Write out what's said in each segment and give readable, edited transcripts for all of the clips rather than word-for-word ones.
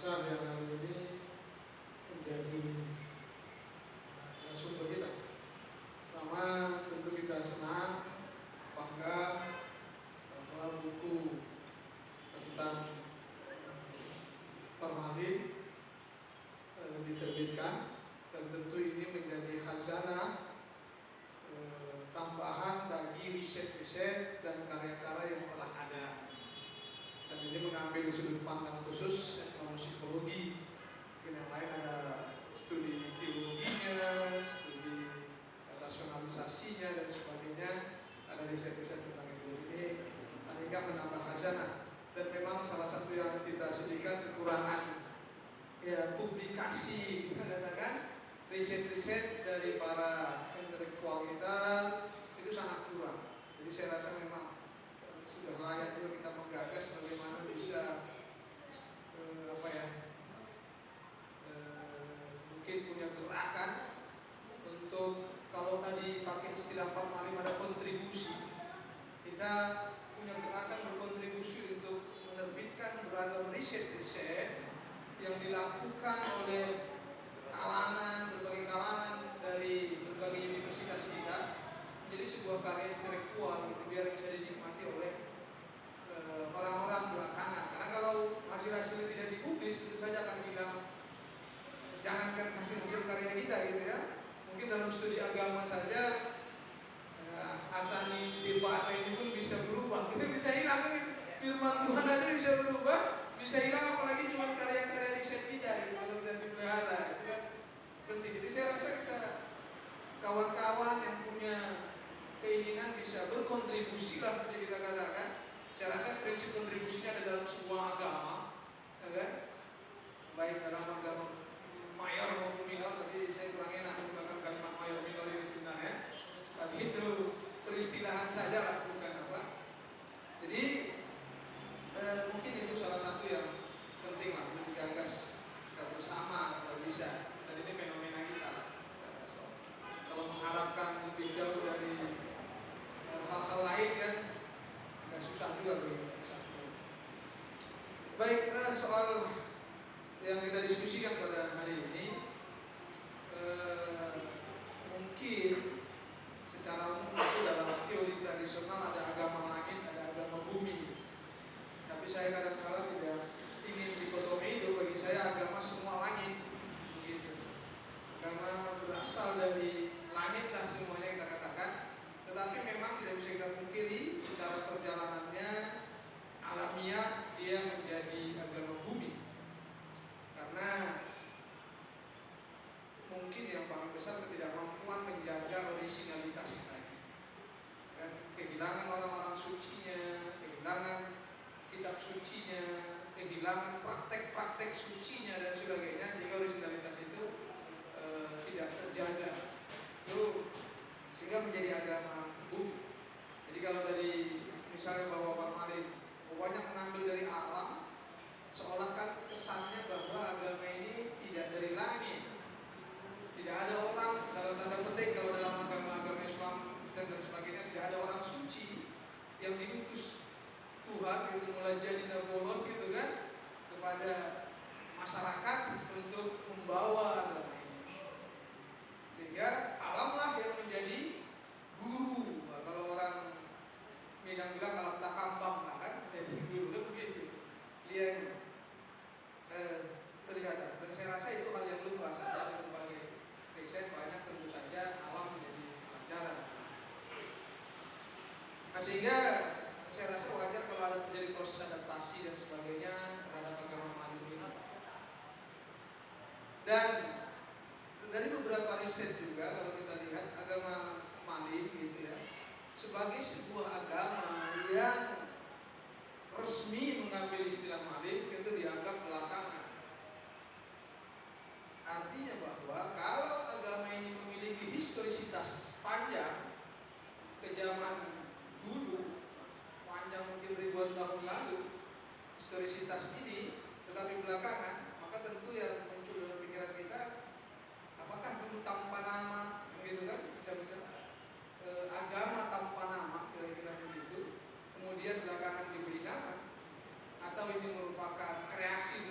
besar yang hari ini menjadi sumber kita. Pertama, tentu kita senang, bangga bahwa buku tentang Parmalin diterbitkan, dan tentu ini menjadi khazanah tambahan bagi riset-riset dan karya-karya yang telah ada. Dan ini mengambil sudut pandang khusus ekonomi psikologi. Mungkin yang lain ada studi teologinya, studi rasionalisasinya dan sebagainya. Ada riset-riset tentang itu. Ini paling nggak menambah khazanah. Dan memang salah satu yang kita sedihkan kekurangan ya publikasi, kita katakan riset-riset dari para intelektual kita itu sangat kurang. Jadi saya rasa memang sudah layak juga kita menggagas bagaimana bisa mungkin punya gerakan untuk, kalau tadi pakai istilah Parmalin ada kontribusi, kita punya gerakan berkontribusi untuk menerbitkan beragam riset-riset yang dilakukan oleh berbagai kalangan dari berbagai universitas kita, menjadi sebuah karya intelektual gitu, biar bisa dinikmati oleh orang-orang belakangan. Karena kalau hasil-hasilnya tidak dipublis, tentu saja akan bilang, jangankan hasil-hasil karya kita gitu ya. Mungkin dalam studi agama saja Hatani Debata ini pun bisa berubah, itu bisa hilang kan gitu. Firman Tuhan aja bisa berubah, bisa hilang, apalagi cuma karya-karya riset kita gitu, kalau tidak dipelihara, itu kan penting. Jadi saya rasa kita kawan-kawan yang punya keinginan bisa berkontribusi lah, seperti kita katakan. Saya rasa prinsip kontribusinya ada dalam sebuah agama, ya kan? Baik dalam agama mayor maupun minor, tapi saya kurang enak menggunakan kalimat mayor minor ini sebenarnya. Tapi itu peristilahan saja lah, bukan apa. Jadi mungkin itu salah satu yang penting lah untuk digagas kita bersama kalau bisa. Dan ini fenomena kita lah. Kalau mengharapkan lebih jauh dari hal-hal lain kan agak susah juga bagi kita. Baik, soal yang kita diskusikan pada hari ini, mungkin secara umum itu dalam teori tradisional ada agama langit, ada agama bumi. Tapi saya kadang-kala tidak ingin dikotomi itu. Bagi saya agama semua langit, begitu. Agama berasal dari langit lah semuanya kita katakan. Tetapi memang tidak bisa kita pungkiri secara perjalanannya alamiah dia menjadi agama bumi. Karena mungkin yang paling besar ketidakmampuan menjaga orisinalitas tadi. Kehilangan orang-orang sucinya, kehilangan kitab sucinya, kehilangan praktek-praktek sucinya dan sebagainya, sehingga orisinalitas itu tidak terjaga. Itu sehingga menjadi agama bumi. Jadi kalau tadi misalnya bahwa Parmalin banyak mengambil dari alam, seolah kan kesannya bahwa agama ini tidak dari langit. Tidak ada orang, dalam tanda petik kalau dalam agama-agama Islam dan sebagainya, tidak ada orang suci yang diutus Tuhan itu mulai jadi nabolon gitu kan kepada masyarakat untuk membawa agama ini. Sehingga alamlah yang menjadi guru. Nah, kalau orang Minang bilang alam takambang lah kan, jadi guru kan begitu. Dia kelihatan. Dan saya rasa itu hal yang lumrah saja di berbagai riset banyak, tentu saja alam menjadi pelajaran. Nah, sehingga saya rasa wajar kalau ada terjadi proses adaptasi dan sebagainya terhadap agama Parmalin ini. Dan dari beberapa riset juga kalau kita lihat agama Parmalin gitu ya, sebagai sebuah agama yang resmi mengambil istilah Parmalin itu dianggap belakangan. Artinya bahwa kalau agama ini memiliki historisitas panjang ke zaman dulu, panjang mungkin ribuan tahun lalu, historisitas ini, tetapi belakangan, maka tentu yang muncul dalam pikiran kita, apakah dulu tanpa nama, gitu kan, bisa-bisa agama tanpa nama, kira-kira begitu, kemudian belakangan diberi nama, atau ini merupakan kreasi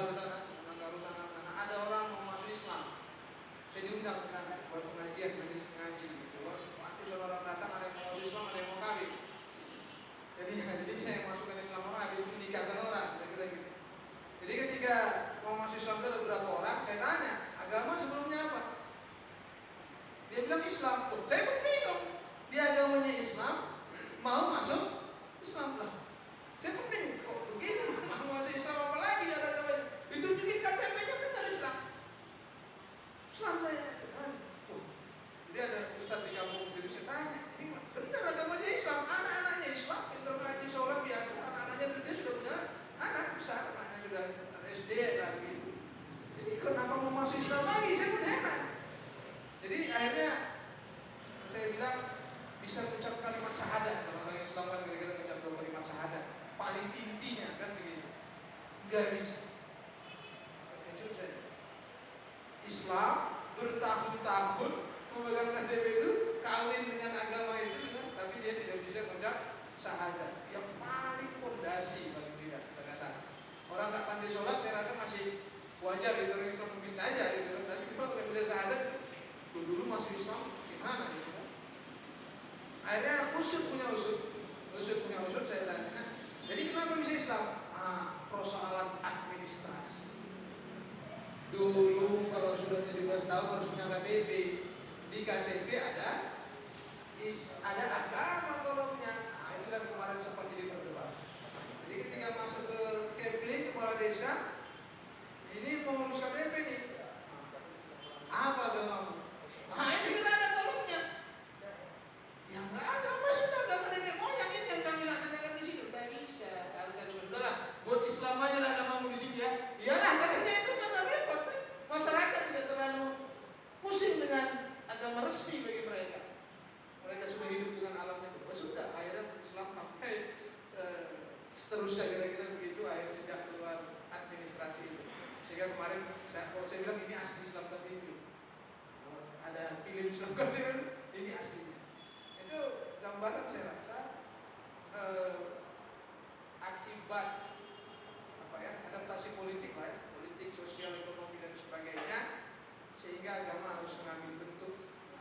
Garuda sana, nah, ada orang mau masuk Islam. Saya diundang ke sana buat pengajian, majelis ngaji gitu. Waktu orang datang, ada yang mau masuk Islam, ada yang mau kawin. Jadi saya masukkan Islam orang, habis itu nikahkan orang, kira-kira gitu. Jadi ketika mau masuk Islam itu ada beberapa orang, saya tanya, agama sebelumnya apa? Dia bilang Islam. Saya pun bingung. Dia agamanya Islam, mau masuk Islam lah. Saya pun bingung, kok begini mau masuk Islam apa lagi ada agamanya? Itu bikin KTP-nya benar Islam. Islam saya. Jadi ada ustaz di kampung situ, saya tanya, ini benar agamanya Islam, anak-anaknya Islam, pintar ngaji, sholat biasa, anak-anaknya dia sudah punya anak besar, anaknya sudah SD dan gitu. Jadi kenapa mau masuk Islam lagi? Saya pun heran. Jadi akhirnya saya bilang bisa ucap kalimat syahadat. Kalau orang Islam kan kira-kira ucap 2 kalimat syahadat. Paling intinya kan begitu. Enggak bisa. Terkejut saya. Islam bertahun-tahun memegang KTP itu, kawin dengan agama itu, tapi dia tidak bisa mengucap syahadat. Yang paling fondasi paling tidak ternyata. Orang tak pandai sholat saya rasa masih wajar gitu, orang Islam mungkin saja gitu. Tapi kalau nggak bisa syahadat, dulu masuk Islam gimana gitu kan? Akhirnya usut punya usut saya tanya. Jadi kenapa bisa Islam? Persoalan administrasi. Dulu kalau sudah 17 tahun harus punya KTP. Di KTP ada agama kolomnya. Itu yang kemarin sempat jadi perdebatan. Jadi ketika masuk ke Kepling, kepala desa, ini mengurus KTP nih. Apa agamamu? Ini kan ada kolomnya. Yang nggak ada, apa sudah agama nenek moyang ini yang kami laksanakan di sini. Tidak bisa. Harus ada udahlah, buat Islam aja lah agamamu di sini ya. Iyalah, katanya itu kan repot. Masyarakat tidak terlalu pusing dengan agama resmi bagi mereka. Mereka sudah hidup dengan alamnya. Sudah, akhirnya Islam sampai seterusnya kira-kira begitu. Akhirnya sejak keluar administrasi itu. Sehingga kemarin kalau saya bilang ini asli Islam KTP. Ada film Islam KTP ini aslinya. Itu gambaran saya rasa akibat adaptasi politik lah ya, politik, sosial, ekonomi dan sebagainya, sehingga agama harus mengambil bentuk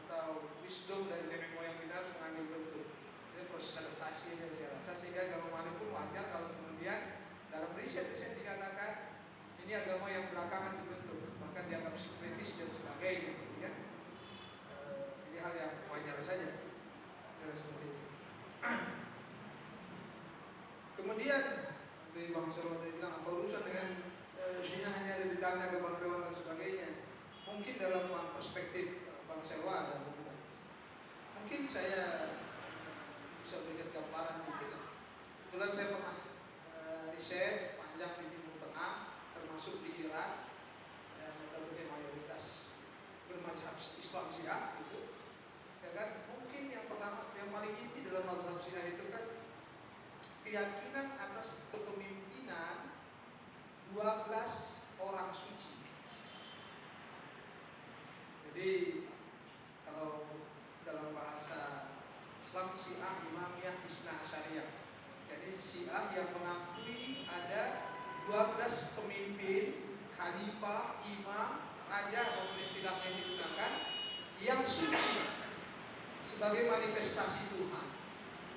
atau wisdom dari nenek moyang kita harus mengambil bentuk. Ini proses adaptasi yang saya rasa, sehingga agama mana pun wajar kalau kemudian dalam riset dikatakan ini agama yang belakangan dibentuk, bahkan dianggap sinkretis dan sebagainya, ya. Ini hal yang wajar saja. Seperti itu. Kemudian dari Bang Selwa tadi bilang apa urusan dengan Syiah hanya ada di tanah kebanyakan dan sebagainya. Mungkin dalam perspektif Bang Selwa ada hubungan. Mungkin saya bisa berikan gambaran mungkin. Kebetulan saya pernah riset panjang di Timur Tengah, termasuk di Irak, dan notabene mayoritas bermazhab Islam Syiah itu. Ya kan? Mungkin yang pertama, yang paling inti dalam mazhab Syiah itu kan keyakinan atas kepemimpinan 12 orang suci. Jadi kalau dalam bahasa Islam Syiah Imamiyah Isna Asyariyah. Jadi Syiah yang mengakui ada 12 pemimpin, khalifah, imam, raja maupun istilah yang digunakan yang suci sebagai manifestasi Tuhan.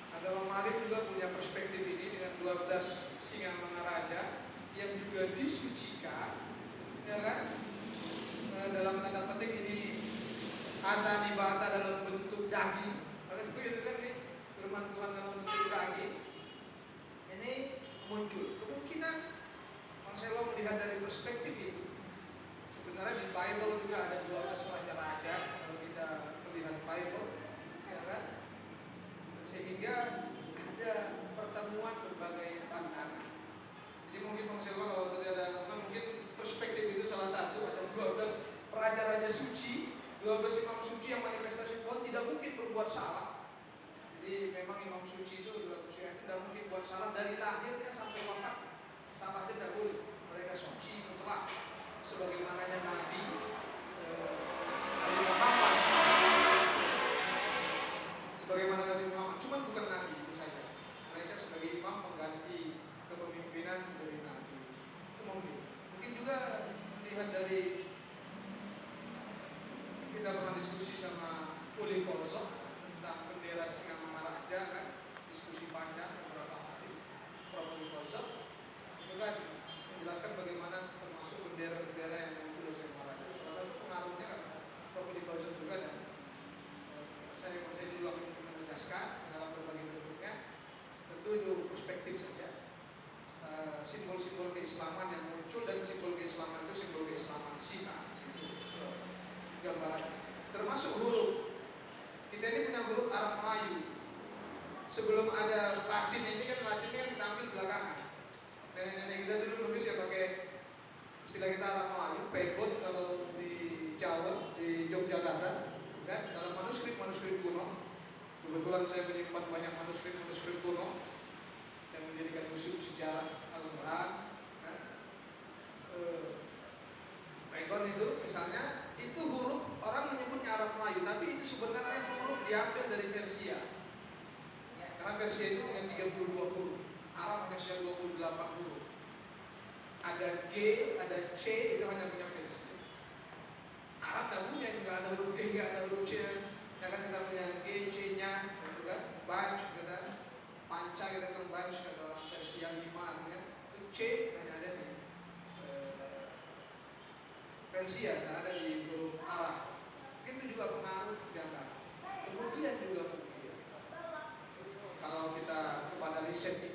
Agama Malik juga punya perspektif ini dengan 12 singa raja yang juga disucikan, ya kan? Dalam tanda petik ini ada nibata dalam bentuk daging, begitu kan nih, firman Tuhan dalam bentuk daging. Ini muncul kemungkinan Bang Selwa melihat dari perspektif itu. Sebenarnya di Bible juga ada 12 raja-raja kalau kita melihat Bible, ya kan? Sehingga ada pertemuan berbagai pandangan. Jadi mungkin Bang Selwa kalau tidak ada mungkin perspektif itu salah satu, ada 12 raja-raja suci, 12 imam suci yang manifestasi Tuhan tidak mungkin berbuat salah. Jadi memang imam suci itu tidak mungkin buat salah dari lahirnya sampai wafat. Salahnya tidak boleh. Mereka suci mutlak sebagaimananya Nabi Muhammad. Sebagaimana Nabi Muhammad, cuman bukan Nabi itu saja. Mereka sebagai imam pengganti kepemimpinan dari Nabi. Itu mungkin juga melihat dari, kita pernah diskusi sama Uli Kozok tentang bendera Singamangaraja kan, diskusi panjang beberapa hari. Prof. Uli Kozok itu kan menjelaskan bagaimana termasuk bendera-bendera yang muncul dari Singamangaraja. Salah satu pengaruhnya kan Prof. Uli Kozok juga, dan saya juga menegaskan dalam berbagai bentuknya, tentu itu perspektif saja. Simbol-simbol keislaman yang muncul, dan simbol keislaman itu simbol keislaman Syiah, itu gambarannya. Termasuk huruf. Kita ini punya huruf Arab Melayu. Sebelum ada Latin ini kan, Latin ini kan kita ambil belakangan. Nenek-nenek kita dulu nulis ya pakai istilah kita Arab Melayu, pegon kalau di Jawa, di Yogyakarta, kan, dalam manuskrip kuno. Kebetulan saya menyimpan banyak manuskrip kuno. Saya mendirikan museum sejarah Al-Quran, kan. Pegon itu misalnya, itu huruf orang menyebutnya Arab Melayu, tapi itu sebenarnya huruf diambil dari Persia. Karena Persia itu punya 32 huruf, Arab hanya punya 28 huruf. Ada G, ada C, itu hanya punya Persia. Arab tidak punya, nggak ada huruf G, nggak ada huruf C. Ya kan, kita punya G, C-nya, gitu kan. Banj, kita panca, kita kan banj, kata orang Persia 5, kan. Itu C hanya ada di Persia, tidak ada di huruf Arab. Itu juga pengaruh diantara. Kemudian juga mungkin kalau kita kepada riset